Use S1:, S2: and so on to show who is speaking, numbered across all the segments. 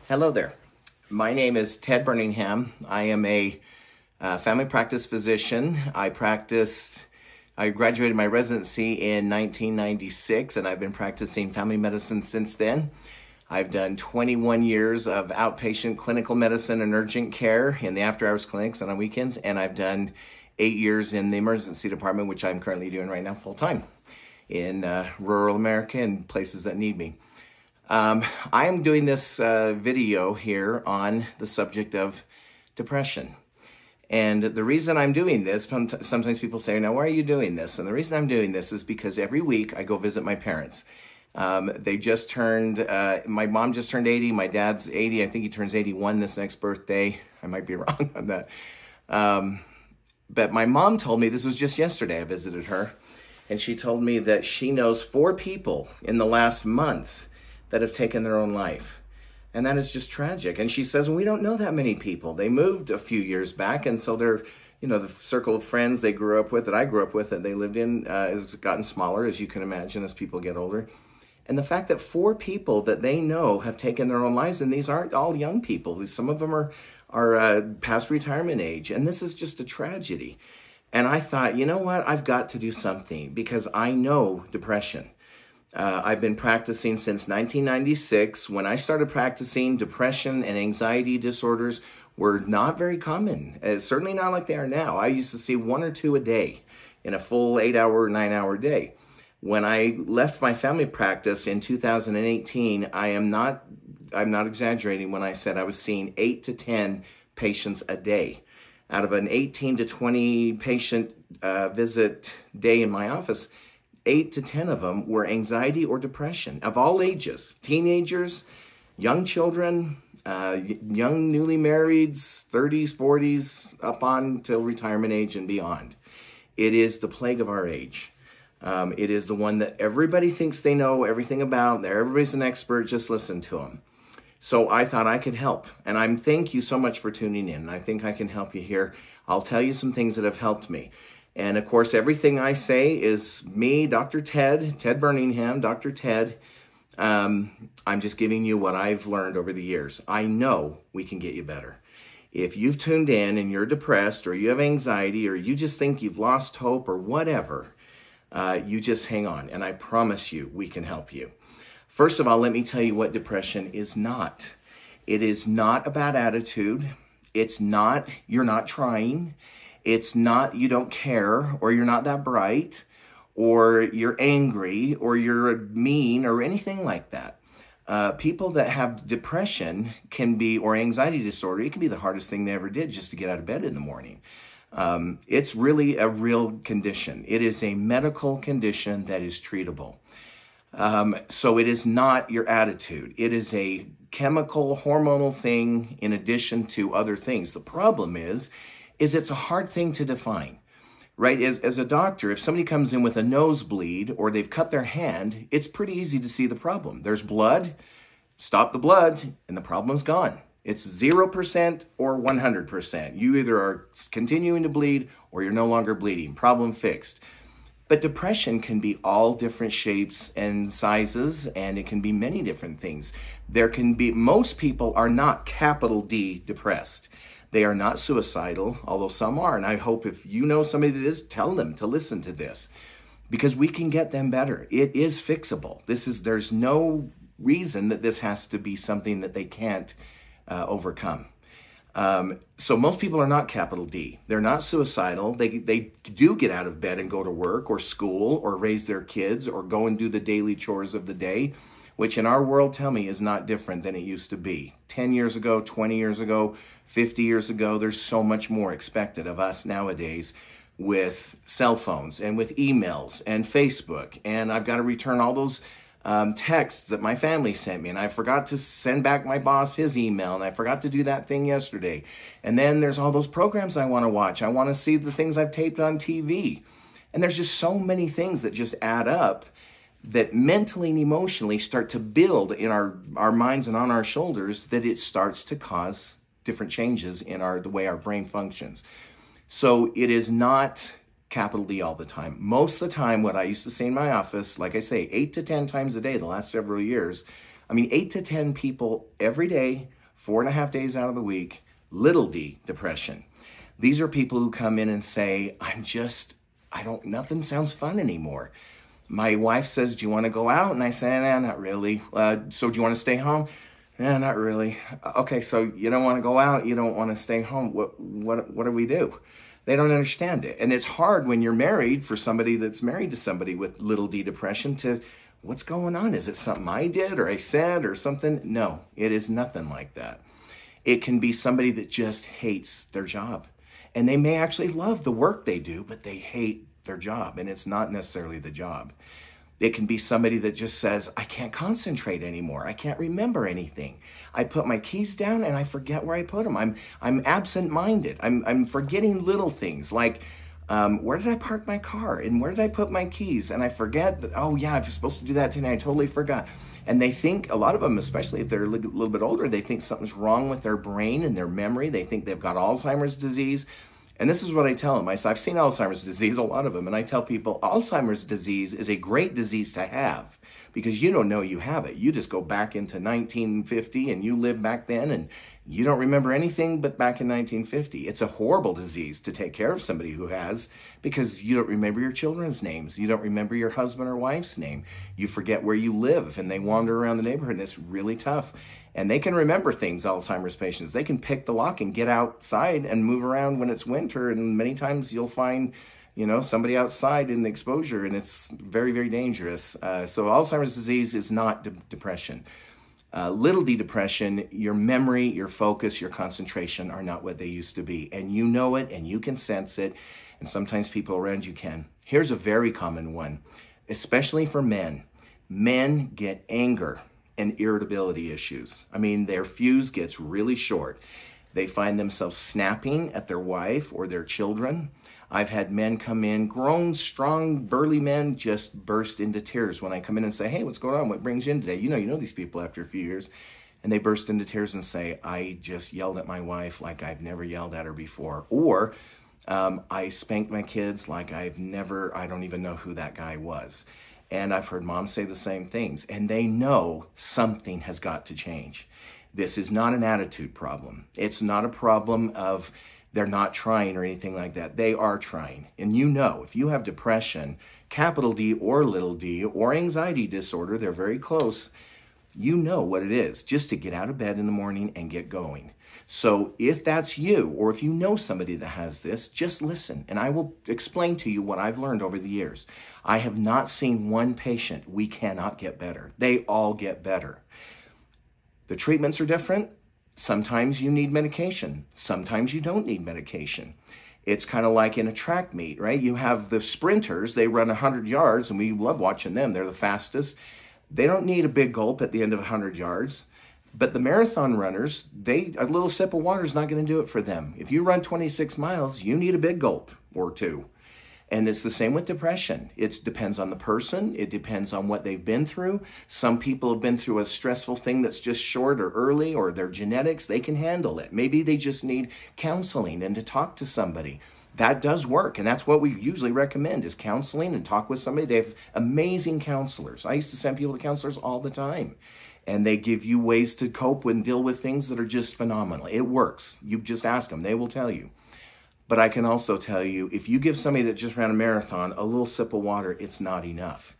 S1: Hello there. My name is Ted Birmingham. I am a family practice physician. I graduated my residency in 1996, and I've been practicing family medicine since then. I've done 21 years of outpatient clinical medicine and urgent care in the after-hours clinics and on weekends, and I've done 8 years in the emergency department, which I'm currently doing right now full-time in rural America and places that need me. I am doing this video here on the subject of depression. And the reason I'm doing this, sometimes people say, now, why are you doing this? And the reason I'm doing this is because every week I go visit my parents. They just turned, my mom just turned 80, my dad's 80, I think he turns 81 this next birthday. I might be wrong on that. But my mom told me, this was just yesterday I visited her, and she told me that she knows 4 people in the last month that have taken their own life. And that is just tragic. And she says, well, we don't know that many people. They moved a few years back, and so they're, the circle of friends they grew up with, that I grew up with, that they lived in, has gotten smaller, as you can imagine, as people get older. And the fact that 4 people that they know have taken their own lives, and these aren't all young people. Some of them are past retirement age, and this is just a tragedy. And I thought, you know what? I've got to do something, because I know depression. I've been practicing since 1996. When I started practicing, depression and anxiety disorders were not very common. Certainly not like they are now. I used to see 1 or 2 a day in a full 8-hour, 9-hour day. When I left my family practice in 2018, I'm not exaggerating when I said I was seeing 8 to 10 patients a day. Out of an 18 to 20 patient visit day in my office, 8 to 10 of them were anxiety or depression of all ages, teenagers, young children, young newly marrieds, 30s, 40s, up on till retirement age and beyond. It is the plague of our age. It is the one that everybody thinks they know everything about. Everybody's an expert, just listen to them. So I thought I could help, and thank you so much for tuning in. I think I can help you here. I'll tell you some things that have helped me. And of course, everything I say is me, Dr. Ted Birmingham, Dr. Ted. I'm just giving you what I've learned over the years. I know we can get you better. If you've tuned in and you're depressed, or you have anxiety, or you just think you've lost hope or whatever, you just hang on, and I promise you we can help you. First of all, let me tell you what depression is not. It is not a bad attitude. It's not you're not trying. It's not you don't care, or you're not that bright, or you're angry, or you're mean, or anything like that. People that have depression or anxiety disorder, it can be the hardest thing they ever did just to get out of bed in the morning. It's really a real condition. It is a medical condition that is treatable. So it is not your attitude. It is a chemical, hormonal thing in addition to other things. The problem is it's a hard thing to define, right? As a doctor, if somebody comes in with a nosebleed or they've cut their hand, it's pretty easy to see the problem. There's blood, stop the blood, and the problem's gone. It's 0% or 100%. You either are continuing to bleed or you're no longer bleeding. Problem fixed. But depression can be all different shapes and sizes, and it can be many different things. Most people are not capital D depressed. They are not suicidal, although some are. And I hope if you know somebody that is, tell them to listen to this, because we can get them better. It is fixable. There's no reason that this has to be something that they can't overcome. So most people are not capital D. They're not suicidal. They do get out of bed and go to work or school or raise their kids or go and do the daily chores of the day, which in our world, tell me, is not different than it used to be. 10 years ago, 20 years ago, 50 years ago, there's so much more expected of us nowadays with cell phones and with emails and Facebook. And I've got to return all those texts that my family sent me, and I forgot to send back my boss his email, and I forgot to do that thing yesterday. And then there's all those programs I want to watch. I want to see the things I've taped on TV. And there's just so many things that just add up that mentally and emotionally start to build in our minds and on our shoulders, that it starts to cause different changes in the way our brain functions. So it is not capital D all the time. Most of the time, what I used to say in my office, like I say, 8 to 10 times a day the last several years, I mean, 8 to 10 people every day, 4.5 days out of the week, little d depression. These are people who come in and say, nothing sounds fun anymore. My wife says, do you want to go out? And I say, nah, not really. So do you want to stay home? Nah, not really. Okay, so you don't want to go out, you don't want to stay home. What do we do? They don't understand it. And it's hard when you're married, for somebody that's married to somebody with little d depression, to, what's going on? Is it something I did or I said or something? No, it is nothing like that. It can be somebody that just hates their job. And they may actually love the work they do, but they hate their job, and it's not necessarily the job. It can be somebody that just says, I can't concentrate anymore. I can't remember anything. I put my keys down and I forget where I put them. I'm absent-minded. I'm forgetting little things like, where did I park my car? And where did I put my keys? And I forget that, oh yeah, I'm supposed to do that today. I totally forgot. And they think, a lot of them, especially if they're a little bit older, they think something's wrong with their brain and their memory. They think they've got Alzheimer's disease. And this is what I tell them. I've seen Alzheimer's disease, a lot of them, and I tell people Alzheimer's disease is a great disease to have because you don't know you have it. You just go back into 1950 and you live back then and you don't remember anything but back in 1950. It's a horrible disease to take care of somebody who has, because you don't remember your children's names. You don't remember your husband or wife's name. You forget where you live and they wander around the neighborhood and it's really tough. And they can remember things, Alzheimer's patients. They can pick the lock and get outside and move around when it's winter. And many times you'll find, somebody outside in the exposure, and it's very, very dangerous. So Alzheimer's disease is not depression. Little d depression, your memory, your focus, your concentration are not what they used to be. And you know it and you can sense it. And sometimes people around you can. Here's a very common one, especially for men. Men get anger and irritability issues. I mean, their fuse gets really short. They find themselves snapping at their wife or their children. I've had men come in, grown, strong, burly men, just burst into tears when I come in and say, hey, what's going on? What brings you in today? You know these people after a few years. And they burst into tears and say, I just yelled at my wife like I've never yelled at her before. Or I spanked my kids like I don't even know who that guy was. And I've heard moms say the same things, and they know something has got to change. This is not an attitude problem. It's not a problem of they're not trying or anything like that. They are trying. And if you have depression, capital D or little d, or anxiety disorder, they're very close, you know what it is, just to get out of bed in the morning and get going. So if that's you, or if you know somebody that has this, just listen, and I will explain to you what I've learned over the years. I have not seen one patient we cannot get better. They all get better. The treatments are different. Sometimes you need medication. Sometimes you don't need medication. It's kind of like in a track meet, right? You have the sprinters, they run 100 yards, and we love watching them. They're the fastest. They don't need a big gulp at the end of 100 yards. But the marathon runners, a little sip of water is not going to do it for them. If you run 26 miles, you need a big gulp or two. And it's the same with depression. It depends on the person. It depends on what they've been through. Some people have been through a stressful thing that's just short or early, or their genetics, they can handle it. Maybe they just need counseling and to talk to somebody. That does work, and that's what we usually recommend is counseling and talk with somebody. They have amazing counselors. I used to send people to counselors all the time. And they give you ways to cope and deal with things that are just phenomenal. It works. You just ask them. They will tell you. But I can also tell you, if you give somebody that just ran a marathon a little sip of water, it's not enough.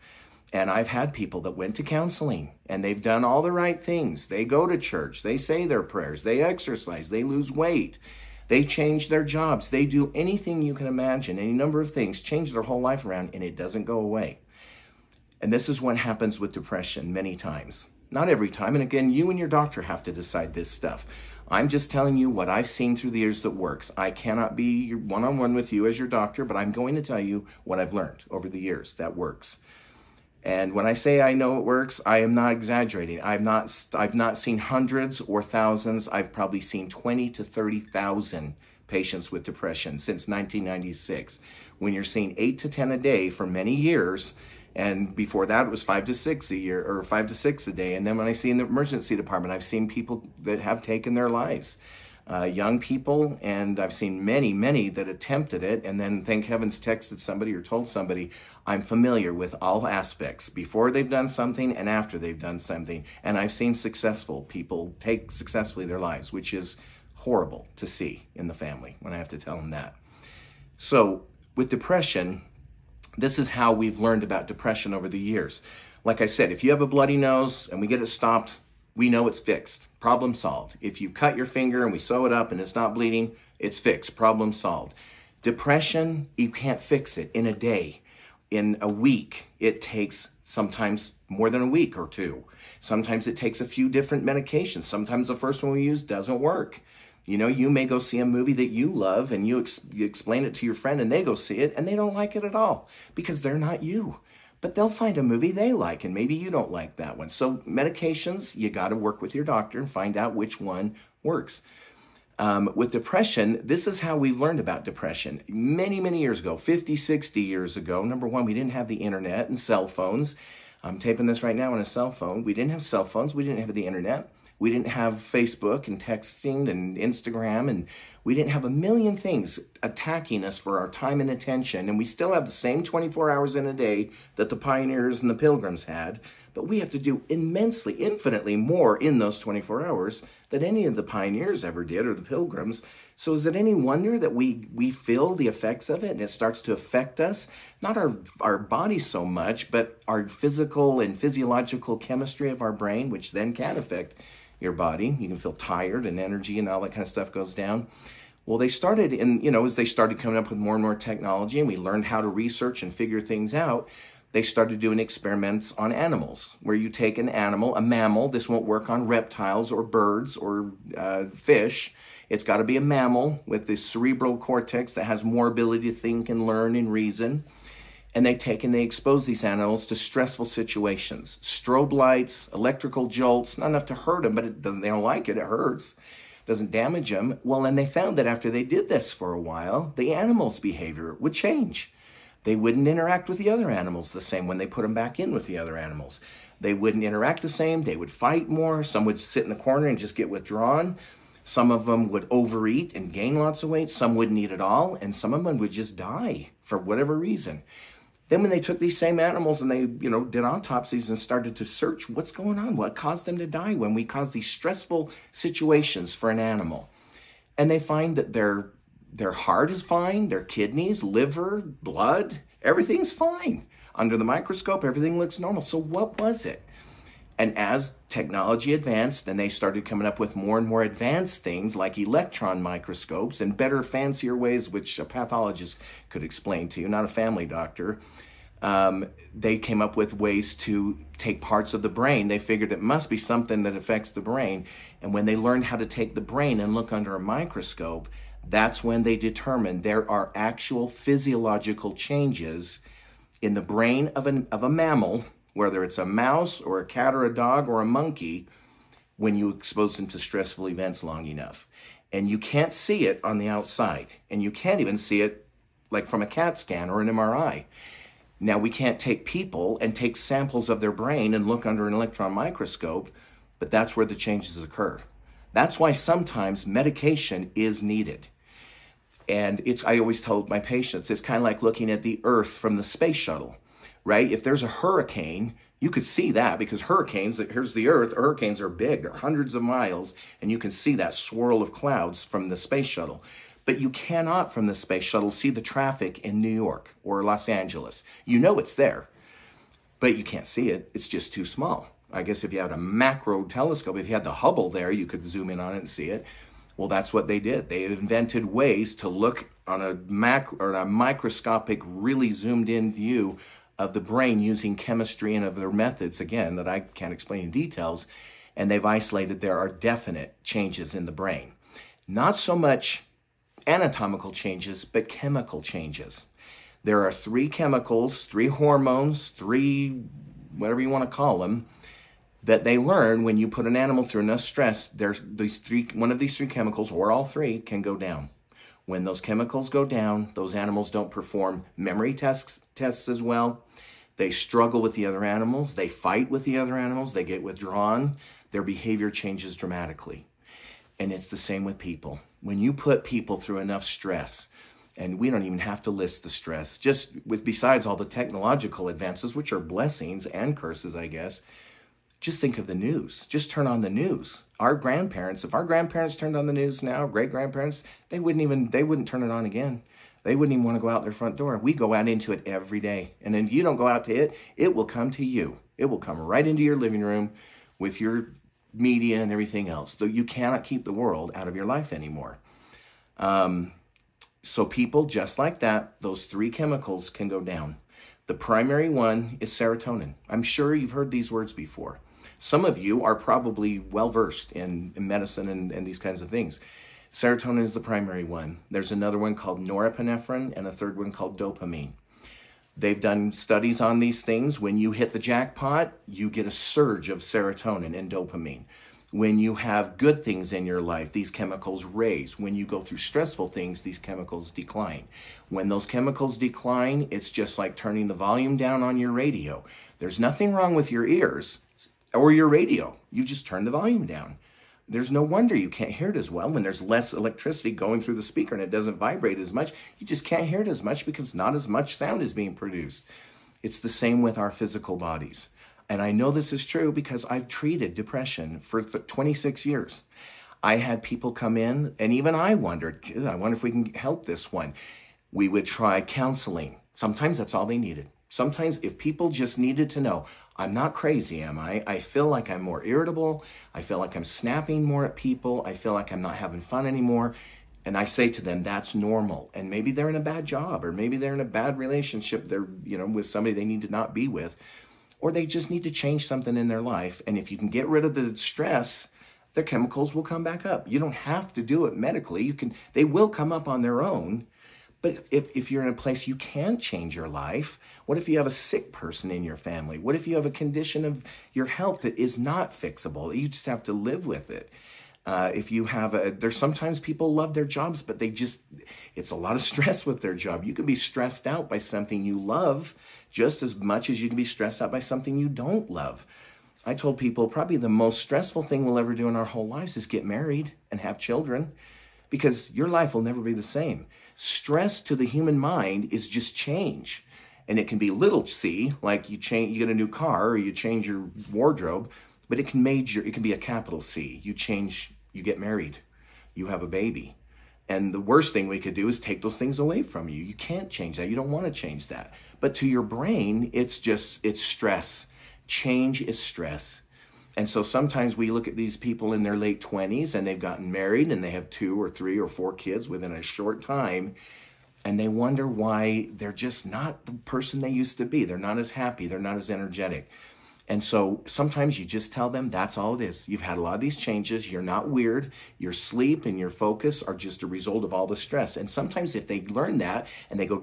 S1: And I've had people that went to counseling, and they've done all the right things. They go to church. They say their prayers. They exercise. They lose weight. They change their jobs. They do anything you can imagine, any number of things, change their whole life around, and it doesn't go away. And this is what happens with depression many times. Not every time. And again, you and your doctor have to decide this stuff. I'm just telling you what I've seen through the years that works. I cannot be one-on-one with you as your doctor, but I'm going to tell you what I've learned over the years that works. And when I say I know it works, I am not exaggerating. I've not seen hundreds or thousands. I've probably seen 20 to 30,000 patients with depression since 1996. When you're seeing 8 to 10 a day for many years, and before that, it was 5 to 6 a year, or 5 to 6 a day. And then when I see in the emergency department, I've seen people that have taken their lives. young people, and I've seen many, many that attempted it and then, thank heavens, texted somebody or told somebody, I'm familiar with all aspects before they've done something and after they've done something. And I've seen successful people take successfully their lives, which is horrible to see in the family when I have to tell them that. So with depression, this is how we've learned about depression over the years. Like I said, if you have a bloody nose and we get it stopped, we know it's fixed. Problem solved. If you cut your finger and we sew it up and it's not bleeding, it's fixed. Problem solved. Depression, you can't fix it in a day, in a week. It takes sometimes more than a week or two. Sometimes it takes a few different medications. Sometimes the first one we use doesn't work. You know, you may go see a movie that you love and you explain it to your friend and they go see it and they don't like it at all because they're not you. But they'll find a movie they like, and maybe you don't like that one. So medications, you got to work with your doctor and find out which one works. With depression, this is how we've learned about depression. Many, many years ago, 50, 60 years ago, number one, we didn't have the internet and cell phones. I'm taping this right now on a cell phone. We didn't have cell phones. We didn't have the internet. We didn't have Facebook and texting and Instagram, and we didn't have a million things attacking us for our time and attention. And we still have the same 24 hours in a day that the pioneers and the pilgrims had, but we have to do immensely, infinitely more in those 24 hours than any of the pioneers ever did or the pilgrims. So is it any wonder that we feel the effects of it and it starts to affect us? Not our body so much, but our physical and physiological chemistry of our brain, which then can affect your body. You can feel tired and energy and all that kind of stuff goes down. Well, they started as they started coming up with more and more technology and we learned how to research and figure things out, they started doing experiments on animals where you take an animal, a mammal. This won't work on reptiles or birds or fish. It's got to be a mammal with this cerebral cortex that has more ability to think and learn and reason. And they expose these animals to stressful situations. Strobe lights, electrical jolts, not enough to hurt them, but they don't like it, it hurts. Doesn't damage them. Well, and they found that after they did this for a while, the animals' behavior would change. They wouldn't interact with the other animals the same when they put them back in with the other animals. They wouldn't interact the same, they would fight more, some would sit in the corner and just get withdrawn. Some of them would overeat and gain lots of weight, some wouldn't eat at all, and some of them would just die for whatever reason. Then when they took these same animals and they, did autopsies and started to search what's going on, what caused them to die when we cause these stressful situations for an animal. And they find that their heart is fine, their kidneys, liver, blood, everything's fine. Under the microscope, everything looks normal. So what was it? And as technology advanced, then they started coming up with more and more advanced things like electron microscopes and better, fancier ways, which a pathologist could explain to you, not a family doctor. They came up with ways to take parts of the brain. They figured it must be something that affects the brain. And when they learned how to take the brain and look under a microscope, that's when they determined there are actual physiological changes in the brain of a mammal, whether it's a mouse or a cat or a dog or a monkey, when you expose them to stressful events long enough. And you can't see it on the outside. And you can't even see it like from a CAT scan or an MRI. Now, we can't take people and take samples of their brain and look under an electron microscope, but that's where the changes occur. That's why sometimes medication is needed. And I always told my patients, it's kind of like looking at the Earth from the space shuttle. Right? If there's a hurricane, you could see that because hurricanes, here's the Earth, hurricanes are big, they're hundreds of miles, and you can see that swirl of clouds from the space shuttle. But you cannot from the space shuttle see the traffic in New York or Los Angeles. You know it's there, but you can't see it. It's just too small. I guess if you had a macro telescope, if you had the Hubble there, you could zoom in on it and see it. Well, that's what they did. They invented ways to look on a microscopic, really zoomed in view of the brain using chemistry and of their methods, again, that I can't explain in details, and they've isolated there are definite changes in the brain. Not so much anatomical changes, but chemical changes. There are 3 chemicals, 3 hormones, 3, whatever you want to call them, that they learn when you put an animal through enough stress, one of these 3 chemicals, or all 3, can go down. When those chemicals go down, those animals don't perform memory tests as well. They struggle with the other animals. They fight with the other animals. They get withdrawn. Their behavior changes dramatically. And it's the same with people. When you put people through enough stress, and we don't even have to list the stress, just with besides all the technological advances, which are blessings and curses, I guess, just think of the news. Just turn on the news. Our grandparents, if our grandparents turned on the news now, great-grandparents, they wouldn't turn it on again. They wouldn't even want to go out their front door. We go out into it every day. And if you don't go out to it, it will come to you. It will come right into your living room with your media and everything else. Though you cannot keep the world out of your life anymore. So people, just like that, those three chemicals can go down. The primary one is serotonin. I'm sure you've heard these words before. Some of you are probably well-versed in medicine and these kinds of things. Serotonin is the primary one. There's another one called norepinephrine and a third one called dopamine. They've done studies on these things. When you hit the jackpot, you get a surge of serotonin and dopamine. When you have good things in your life, these chemicals raise. When you go through stressful things, these chemicals decline. When those chemicals decline, it's just like turning the volume down on your radio. There's nothing wrong with your ears or your radio. You just turn the volume down. There's no wonder you can't hear it as well when there's less electricity going through the speaker and it doesn't vibrate as much. You just can't hear it as much because not as much sound is being produced. It's the same with our physical bodies. And I know this is true because I've treated depression for 26 years. I had people come in, and even I wondered, I wonder if we can help this one. We would try counseling. Sometimes that's all they needed. Sometimes if people just needed to know, I'm not crazy, am I? I feel like I'm more irritable. I feel like I'm snapping more at people. I feel like I'm not having fun anymore. And I say to them, that's normal. And maybe they're in a bad job, or maybe they're in a bad relationship. They're, with somebody they need to not be with. Or they just need to change something in their life. And if you can get rid of the stress, their chemicals will come back up. You don't have to do it medically. They will come up on their own. But if you're in a place you can't change your life, what if you have a sick person in your family? What if you have a condition of your health that is not fixable? You just have to live with it. If you have there's sometimes people love their jobs, but it's a lot of stress with their job. You can be stressed out by something you love just as much as you can be stressed out by something you don't love. I told people probably the most stressful thing we'll ever do in our whole lives is get married and have children, because your life will never be the same. Stress to the human mind is just change. And it can be little c, like you get a new car or you change your wardrobe, but it can be a capital C. You get married, you have a baby. And the worst thing we could do is take those things away from you. You can't change that. You don't want to change that. But to your brain, it's stress. Change is stress. And so sometimes we look at these people in their late 20s and they've gotten married and they have 2 or 3 or 4 kids within a short time. And they wonder why they're just not the person they used to be. They're not as happy. They're not as energetic. And so sometimes you just tell them that's all it is. You've had a lot of these changes. You're not weird. Your sleep and your focus are just a result of all the stress. And sometimes if they learn that and they go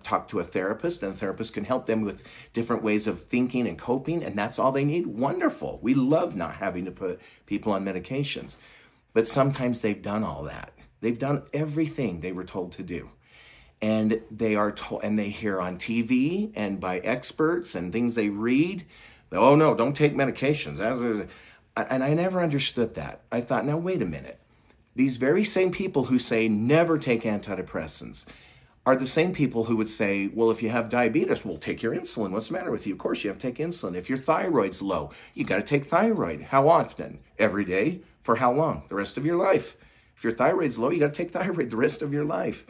S1: talk to a therapist, and the therapist can help them with different ways of thinking and coping, and that's all they need, wonderful. We love not having to put people on medications. But sometimes they've done all that. They've done everything they were told to do. And they are told, and they hear on TV and by experts and things they read, oh no, don't take medications. And I never understood that. I thought, now wait a minute. These very same people who say never take antidepressants are the same people who would say, well, if you have diabetes, well, take your insulin. What's the matter with you? Of course you have to take insulin. If your thyroid's low, you got to take thyroid. How often? Every day. For how long? The rest of your life. If your thyroid's low, you got to take thyroid the rest of your life.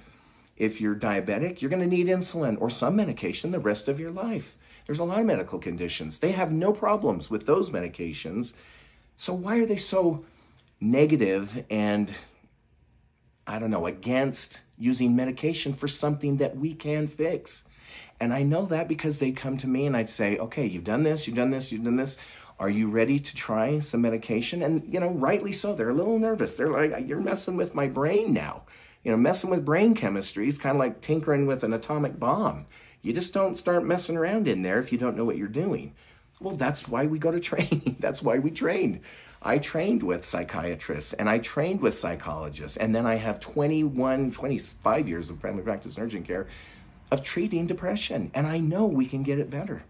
S1: If you're diabetic, you're going to need insulin or some medication the rest of your life. There's a lot of medical conditions. They have no problems with those medications. So why are they so negative and, I don't know, against using medication for something that we can fix? And I know that because they come to me and I'd say, okay, you've done this, you've done this, you've done this. Are you ready to try some medication? And, rightly so. They're a little nervous. They're like, you're messing with my brain now. Messing with brain chemistry is kind of like tinkering with an atomic bomb. You just don't start messing around in there if you don't know what you're doing. Well, that's why we go to training. That's why we trained. I trained with psychiatrists and I trained with psychologists. And then I have 25 years of family practice and urgent care of treating depression. And I know we can get it better.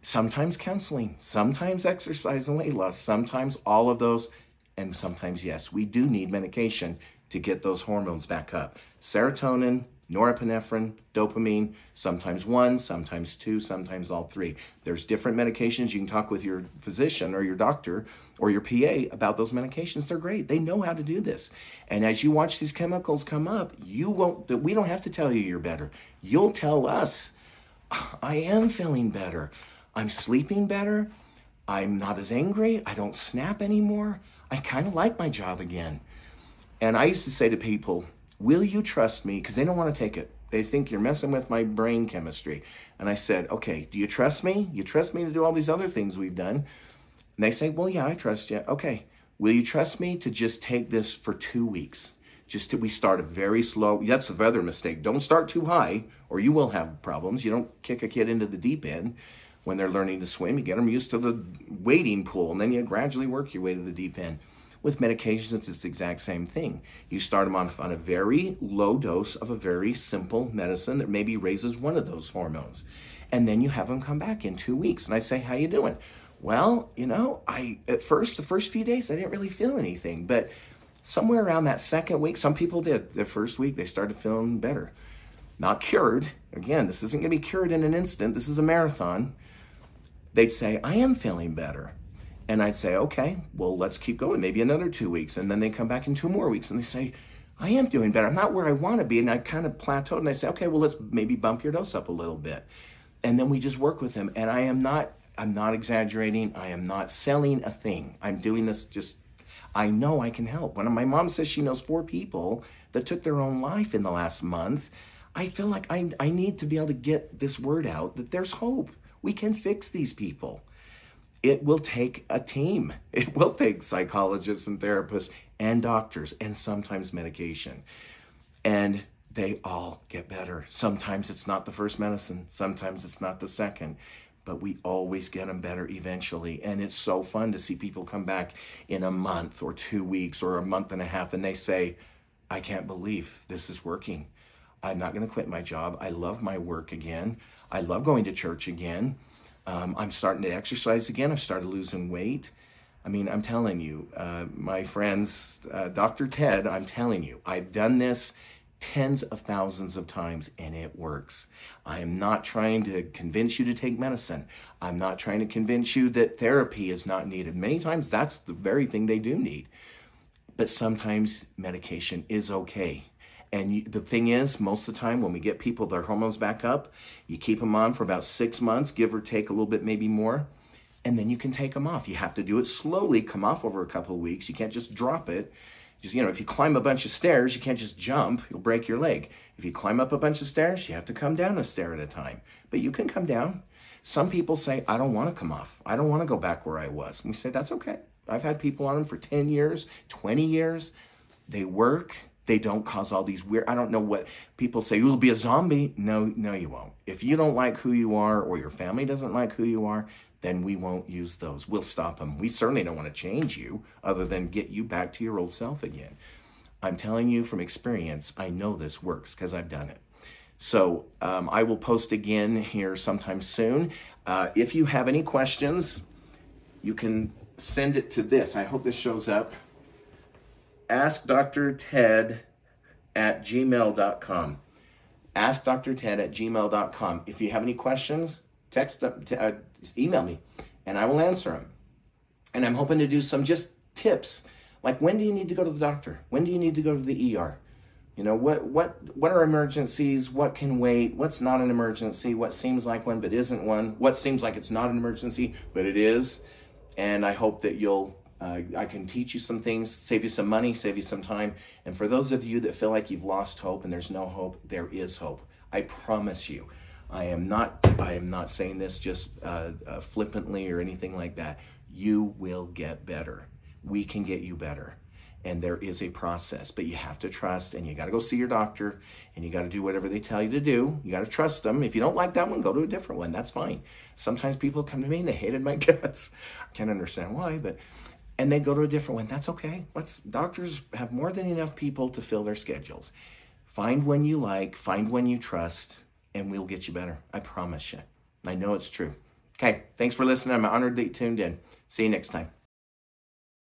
S1: Sometimes counseling, sometimes exercise and weight loss, sometimes all of those And sometimes, yes, we do need medication to get those hormones back up. Serotonin, norepinephrine, dopamine, sometimes one, sometimes two, sometimes all three. There's different medications. You can talk with your physician or your doctor or your PA about those medications. They're great. They know how to do this. And as you watch these chemicals come up, we don't have to tell you you're better. You'll tell us, I am feeling better. I'm sleeping better. I'm not as angry. I don't snap anymore. I kind of like my job again. And I used to say to people, will you trust me? Because they don't want to take it. They think you're messing with my brain chemistry. And I said, okay, do you trust me? You trust me to do all these other things we've done? And they say, well, yeah, I trust you. Okay, will you trust me to just take this for 2 weeks? We start a very slow, that's the other mistake. Don't start too high or you will have problems. You don't kick a kid into the deep end when they're learning to swim. You get them used to the wading pool and then you gradually work your way to the deep end. With medications, it's the exact same thing. You start them on a very low dose of a very simple medicine that maybe raises one of those hormones. And then you have them come back in 2 weeks. And I say, how you doing? Well, the first few days, I didn't really feel anything. But somewhere around that second week, some people did. The first week, they started feeling better. Not cured. Again, this isn't going to be cured in an instant. This is a marathon. They'd say, I am feeling better. And I'd say, okay, well, let's keep going, maybe another 2 weeks. And then they come back in 2 more weeks and they say, I am doing better. I'm not where I want to be. And I kind of plateaued and I say, okay, well, let's maybe bump your dose up a little bit. And then we just work with them. And I'm not exaggerating. I am not selling a thing. I'm doing this I know I can help. When my mom says she knows 4 people that took their own life in the last month, I feel like I need to be able to get this word out that there's hope. We can fix these people. It will take a team. It will take psychologists and therapists and doctors and sometimes medication. And they all get better. Sometimes it's not the first medicine. Sometimes it's not the second. But we always get them better eventually. And it's so fun to see people come back in a month or 2 weeks or a month and a half and they say, I can't believe this is working. I'm not going to quit my job. I love my work again. I love going to church again. I'm starting to exercise again. I've started losing weight. I mean, I'm telling you, my friends, Dr. Ted, I'm telling you, I've done this tens of thousands of times and it works. I am not trying to convince you to take medicine. I'm not trying to convince you that therapy is not needed. Many times that's the very thing they do need. But sometimes medication is okay. And the thing is, most of the time when we get people their hormones back up, you keep them on for about 6 months, give or take a little bit, maybe more, and then you can take them off. You have to do it slowly, come off over a couple of weeks. You can't just drop it. Just, if you climb a bunch of stairs, you can't just jump. You'll break your leg. If you climb up a bunch of stairs, you have to come down a stair at a time. But you can come down. Some people say, I don't want to come off. I don't want to go back where I was. And we say, that's okay. I've had people on them for 10 years, 20 years. They work. They don't cause all these weird, I don't know what people say, you'll be a zombie. No, you won't. If you don't like who you are or your family doesn't like who you are, then we won't use those. We'll stop them. We certainly don't want to change you other than get you back to your old self again. I'm telling you from experience, I know this works because I've done it. So I will post again here sometime soon. If you have any questions, you can send it to this. I hope this shows up. AskDrTed@gmail.com. AskDrTed@gmail.com. If you have any questions, email me and I will answer them. And I'm hoping to do some just tips, like when do you need to go to the doctor? When do you need to go to the ER? What are emergencies? What can wait? What's not an emergency? What seems like one but isn't one? What seems like it's not an emergency but it is? And I hope that I can teach you some things, save you some money, save you some time. And for those of you that feel like you've lost hope and there's no hope, there is hope. I promise you. I am not saying this just flippantly or anything like that. You will get better. We can get you better. And there is a process, but you have to trust and you got to go see your doctor and you got to do whatever they tell you to do. You got to trust them. If you don't like that one, go to a different one. That's fine. Sometimes people come to me and they hated my guts. I can't understand why, and they go to a different one. That's okay. Doctors have more than enough people to fill their schedules. Find one you like, find one you trust, and we'll get you better. I promise you. I know it's true. Okay, thanks for listening. I'm honored that you tuned in. See you next time.